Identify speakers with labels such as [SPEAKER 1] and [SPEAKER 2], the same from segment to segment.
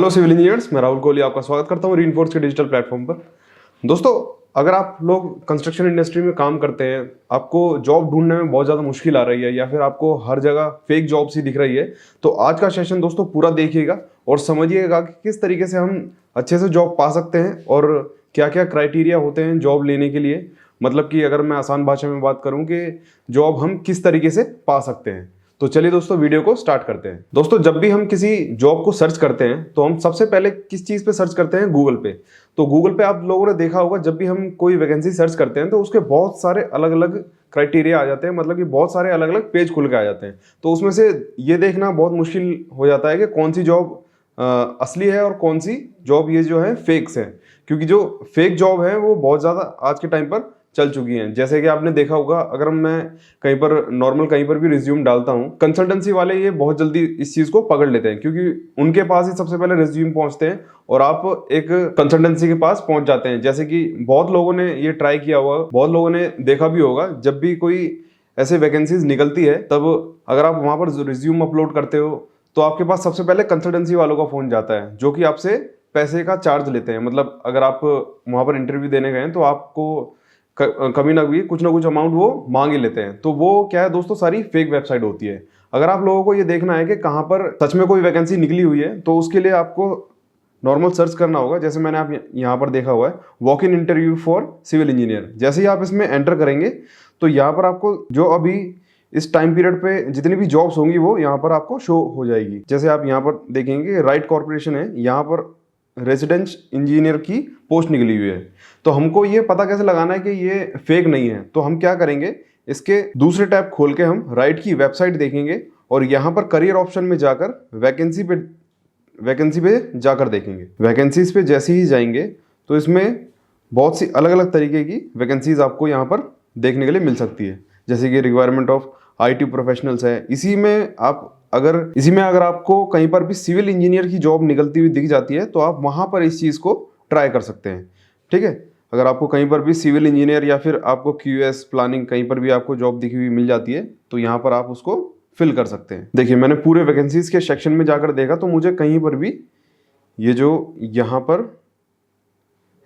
[SPEAKER 1] Hello civil engineers, मैं राहुल कोहली आपका स्वागत करता हूँ रीइंफोर्स के डिजिटल प्लेटफॉर्म पर। दोस्तों, अगर आप लोग कंस्ट्रक्शन इंडस्ट्री में काम करते हैं, आपको जॉब ढूंढने में बहुत ज़्यादा मुश्किल आ रही है या फिर आपको हर जगह फेक जॉब्स ही दिख रही है, तो आज का सेशन दोस्तों पूरा देखिएगा और समझिएगा कि किस तरीके से हम अच्छे से जॉब पा सकते हैं और क्या क्या क्राइटेरिया होते हैं जॉब लेने के लिए। मतलब कि अगर मैं आसान भाषा में बात करूं कि जॉब हम किस तरीके से पा सकते हैं, तो चलिए दोस्तों वीडियो को स्टार्ट करते हैं। दोस्तों, जब भी हम किसी जॉब को सर्च करते हैं तो हम सबसे पहले किस चीज़ पे सर्च करते हैं? गूगल पे। तो गूगल पे आप लोगों ने देखा होगा, जब भी हम कोई वैकेंसी सर्च करते हैं तो उसके बहुत सारे अलग अलग क्राइटेरिया आ जाते हैं, मतलब कि बहुत सारे अलग अलग पेज खुल के आ जाते हैं। तो उसमें से ये देखना बहुत मुश्किल हो जाता है कि कौन सी जॉब असली है और कौन सी जॉब ये जो है फेक्स है, क्योंकि जो फेक जॉब है वो बहुत ज़्यादा आज के टाइम पर चल चुकी हैं। जैसे कि आपने देखा होगा, अगर मैं कहीं पर नॉर्मल कहीं पर भी रिज्यूम डालता हूं, कंसल्टेंसी वाले ये बहुत जल्दी इस चीज को पकड़ लेते हैं, क्योंकि उनके पास ही सबसे पहले रिज्यूम पहुंचते हैं और आप एक कंसल्टेंसी के पास पहुंच जाते हैं। जैसे कि बहुत लोगों ने ये ट्राई किया हुआ, बहुत लोगों ने देखा भी होगा, जब भी कोई ऐसे वैकेंसीज निकलती है तब अगर आप वहां पर रिज्यूम अपलोड करते हो तो आपके पास सबसे पहले कंसल्टेंसी वालों का फोन जाता है, जो कि आपसे पैसे का चार्ज लेते हैं। मतलब अगर आप वहां पर इंटरव्यू देने गए तो आपको कभी ना कभी कुछ ना कुछ अमाउंट वो मांग ही लेते हैं। तो वो क्या है दोस्तों, सारी फेक वेबसाइट होती है। अगर आप लोगों को ये देखना है कि कहाँ पर सच में कोई वैकेंसी निकली हुई है, तो उसके लिए आपको नॉर्मल सर्च करना होगा। जैसे मैंने आप यहाँ पर देखा हुआ है, walk in interview for civil engineer. जैसे ही आप इसमें एंटर करेंगे तो यहाँ पर आपको जो अभी इस टाइम पीरियड पे जितनी भी जॉब्स होंगी वो यहाँ पर आपको शो हो जाएगी। जैसे आप यहाँ पर देखेंगे, राइट कॉर्पोरेशन है, यहाँ पर रेजिडेंस इंजीनियर की पोस्ट निकली हुई है। तो हमको ये पता कैसे लगाना है कि ये फेक नहीं है? तो हम क्या करेंगे, इसके दूसरे टैब खोल के हम राइट की वेबसाइट देखेंगे और यहाँ पर करियर ऑप्शन में जाकर वैकेंसी पे जाकर देखेंगे। वैकेंसीज पे जैसे ही जाएंगे तो इसमें बहुत सी अलग अलग तरीके की वैकेंसीज आपको यहाँ पर देखने के लिए मिल सकती है। जैसे कि रिक्वायरमेंट ऑफ IT प्रोफेशनल्स है। इसी में अगर आपको कहीं पर भी सिविल इंजीनियर की जॉब निकलती हुई दिख जाती है तो आप वहां पर इस चीज़ को ट्राई कर सकते हैं। ठीक है, अगर आपको कहीं पर भी सिविल इंजीनियर या फिर आपको QS प्लानिंग कहीं पर भी आपको जॉब दिखी हुई मिल जाती है तो यहाँ पर आप उसको फिल कर सकते हैं। देखिए, मैंने पूरे वैकेंसीज के सेक्शन में जाकर देखा तो मुझे कहीं पर भी ये जो यहाँ पर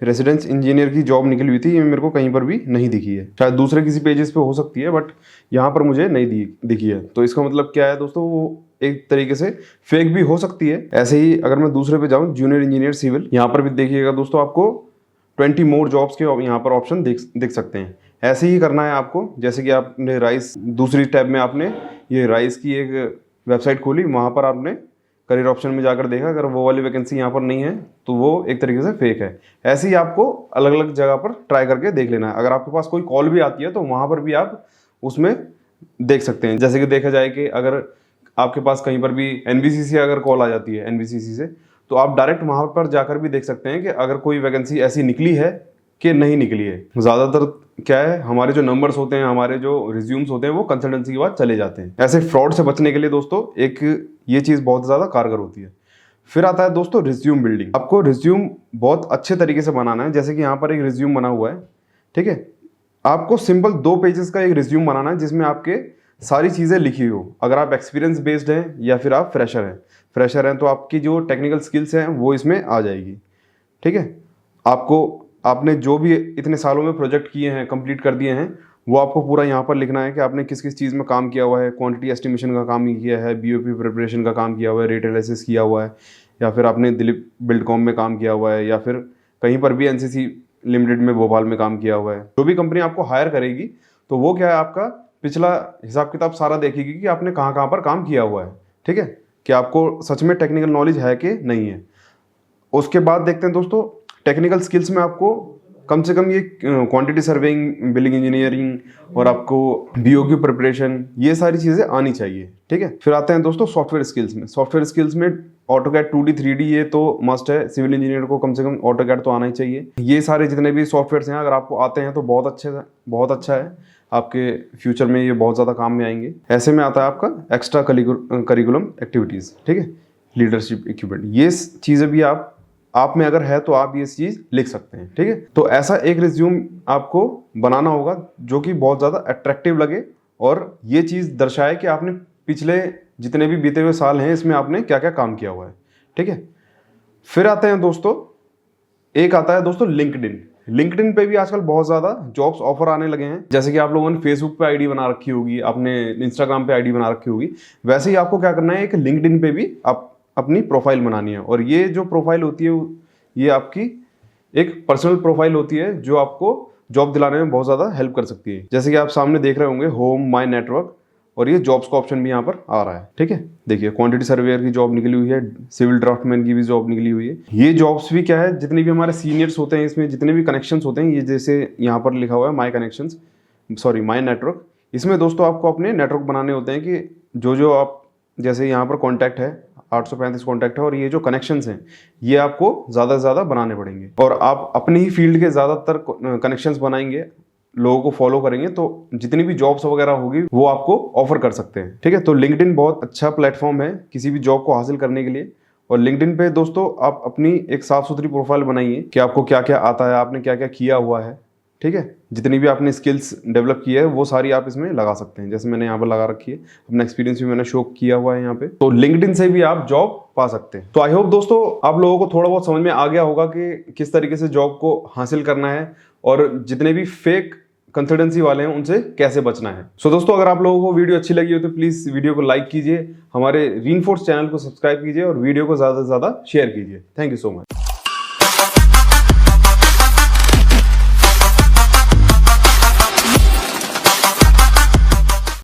[SPEAKER 1] रेजिडेंस इंजीनियर की जॉब निकली हुई थी, ये मेरे को कहीं पर भी नहीं दिखी है। शायद दूसरे किसी पेजेस पे हो सकती है, बट यहाँ पर मुझे नहीं दिखी है। तो इसका मतलब क्या है दोस्तों, वो एक तरीके से फेक भी हो सकती है। ऐसे ही अगर मैं दूसरे पे जाऊँ, जूनियर इंजीनियर सिविल, यहाँ पर भी देखिएगा दोस्तों, आपको 20 मोर जॉब्स के यहाँ पर ऑप्शन दिख सकते हैं। ऐसे ही करना है आपको। जैसे कि आपने राइस, दूसरी टैब में आपने ये राइस की एक वेबसाइट खोली, वहाँ पर आपने करियर ऑप्शन में जाकर देखा, अगर वो वाली वैकेंसी यहाँ पर नहीं है तो वो एक तरीके से फेक है। ऐसे ही आपको अलग अलग जगह पर ट्राई करके देख लेना है। अगर आपके पास कोई कॉल भी आती है तो वहाँ पर भी आप उसमें देख सकते हैं। जैसे कि देखा जाए कि अगर आपके पास कहीं पर भी NBCC से अगर कॉल आ जाती है, NBCC से, तो आप डायरेक्ट वहाँ पर जाकर भी देख सकते हैं कि अगर कोई वैकेंसी ऐसी निकली है कि नहीं निकली है। ज़्यादातर क्या है, हमारे जो नंबर्स होते हैं, हमारे जो रिज्यूम्स होते हैं, वो कंसल्टेंसी के बाद चले जाते हैं। ऐसे फ्रॉड से बचने के लिए दोस्तों एक ये चीज़ बहुत ज़्यादा कारगर होती है। फिर आता है दोस्तों रिज्यूम बिल्डिंग। आपको रिज्यूम बहुत अच्छे तरीके से बनाना है। जैसे कि यहाँ पर एक रिज्यूम बना हुआ है, ठीक है। आपको सिंपल 2 पेजेस का एक रिज्यूम बनाना है जिसमें आपके सारी चीज़ें लिखी हो। अगर आप एक्सपीरियंस बेस्ड हैं या फिर आप फ्रेशर हैं तो आपकी जो टेक्निकल स्किल्स हैं वो इसमें आ जाएगी। ठीक है, आपने जो भी इतने सालों में प्रोजेक्ट किए हैं, कंप्लीट कर दिए हैं, वो आपको पूरा यहाँ पर लिखना है कि आपने किस किस चीज़ में काम किया हुआ है। क्वांटिटी एस्टिमेशन का काम किया है, BOP प्रिपरेशन का काम किया हुआ है, रेट एनालिसिस किया हुआ है, या फिर आपने दिलीप बिल्डकॉम में काम किया हुआ है, या फिर कहीं पर भी NCC लिमिटेड में भोपाल में काम किया हुआ है। जो भी कंपनी आपको हायर करेगी तो वो क्या है, आपका पिछला हिसाब किताब सारा देखेगी कि आपने कहाँ कहाँ पर काम किया हुआ है। ठीक है, कि आपको सच में टेक्निकल नॉलेज है कि नहीं है। उसके बाद देखते हैं दोस्तों, टेक्निकल स्किल्स में आपको कम से कम ये क्वांटिटी सर्वेइंग, बिलिंग इंजीनियरिंग और आपको BOQ प्रिपरेशन, ये सारी चीज़ें आनी चाहिए। ठीक है, फिर आते हैं दोस्तों सॉफ्टवेयर स्किल्स में। सॉफ्टवेयर स्किल्स में AutoCAD 2D 3D ये तो मस्ट है। सिविल इंजीनियर को कम से कम AutoCAD तो आना ही चाहिए। ये सारे जितने भी सॉफ्टवेयर्स हैं, अगर आपको आते हैं तो बहुत अच्छा है। आपके फ्यूचर में ये बहुत ज़्यादा काम में आएंगे। ऐसे में आता है आपका एक्स्ट्रा करिकुलम एक्टिविटीज़। ठीक है, लीडरशिप इक्विपमेंट, ये चीज़ें भी आप में अगर है तो आप ये चीज़ लिख सकते हैं। ठीक है, तो ऐसा एक रिज्यूम आपको बनाना होगा जो कि बहुत ज़्यादा अट्रैक्टिव लगे और ये चीज़ दर्शाए कि आपने पिछले जितने भी बीते हुए साल हैं इसमें आपने क्या क्या काम किया हुआ है। ठीक है, फिर आते हैं दोस्तों, एक आता है दोस्तों लिंक्डइन। लिंक्डइन पे भी आजकल बहुत ज़्यादा जॉब्स ऑफर आने लगे हैं। जैसे कि आप लोगों ने फेसबुक पे आईडी बना रखी होगी, आपने इंस्टाग्राम पे आईडी बना रखी होगी, वैसे ही आपको क्या करना है, एक लिंक्डइन पे भी आप अपनी प्रोफाइल बनानी है। और ये जो प्रोफाइल होती है ये आपकी एक पर्सनल प्रोफाइल होती है जो आपको जॉब दिलाने में बहुत ज़्यादा हेल्प कर सकती है। जैसे कि आप सामने देख रहे होंगे होम, माई नेटवर्क, और ये जॉब्स का ऑप्शन भी यहाँ पर आ रहा है। ठीक है, देखिए क्वांटिटी सर्वेयर की जॉब निकली हुई है, सिविल ड्राफ्टमैन की भी जॉब निकली हुई है। ये जॉब्स भी क्या है, जितने भी हमारे सीनियर्स होते हैं, इसमें जितने भी कनेक्शंस होते हैं, ये जैसे यहाँ पर लिखा हुआ है माई कनेक्शंस, सॉरी माई नेटवर्क, इसमें दोस्तों आपको अपने नेटवर्क बनाने होते हैं कि जो आप, जैसे यहाँ पर कॉन्टैक्ट है 835 कॉन्टैक्ट है, और ये जो कनेक्शंस हैं ये आपको ज़्यादा से ज़्यादा बनाने पड़ेंगे। और आप अपने ही फील्ड के ज़्यादातर कनेक्शंस बनाएंगे, लोगों को फॉलो करेंगे, तो जितनी भी जॉब्स वगैरह होगी वो आपको ऑफर कर सकते हैं। ठीक है, तो लिंक्डइन बहुत अच्छा प्लेटफॉर्म है किसी भी जॉब को हासिल करने के लिए। और लिंक्डइन पे दोस्तों आप अपनी एक साफ सुथरी प्रोफाइल बनाइए कि आपको क्या क्या आता है, आपने क्या क्या किया हुआ है। ठीक है, जितनी भी आपने स्किल्स डेवलप की है वो सारी आप इसमें लगा सकते हैं। जैसे मैंने यहाँ पर लगा रखी है, अपना एक्सपीरियंस भी मैंने शो किया हुआ है यहाँ पे। तो लिंक्डइन से भी आप जॉब पा सकते हैं। तो आई होप दोस्तों आप लोगों को थोड़ा बहुत समझ में आ गया होगा कि किस तरीके से जॉब को हासिल करना है और जितने भी फेक कंसल्टेंसी वाले हैं उनसे कैसे बचना है। सो दोस्तों अगर आप लोगों को वीडियो अच्छी लगी हो तो प्लीज वीडियो को लाइक कीजिए, हमारे रीइंफोर्स चैनल को सब्सक्राइब कीजिए और वीडियो को ज्यादा से ज्यादा शेयर कीजिए। Thank you so much.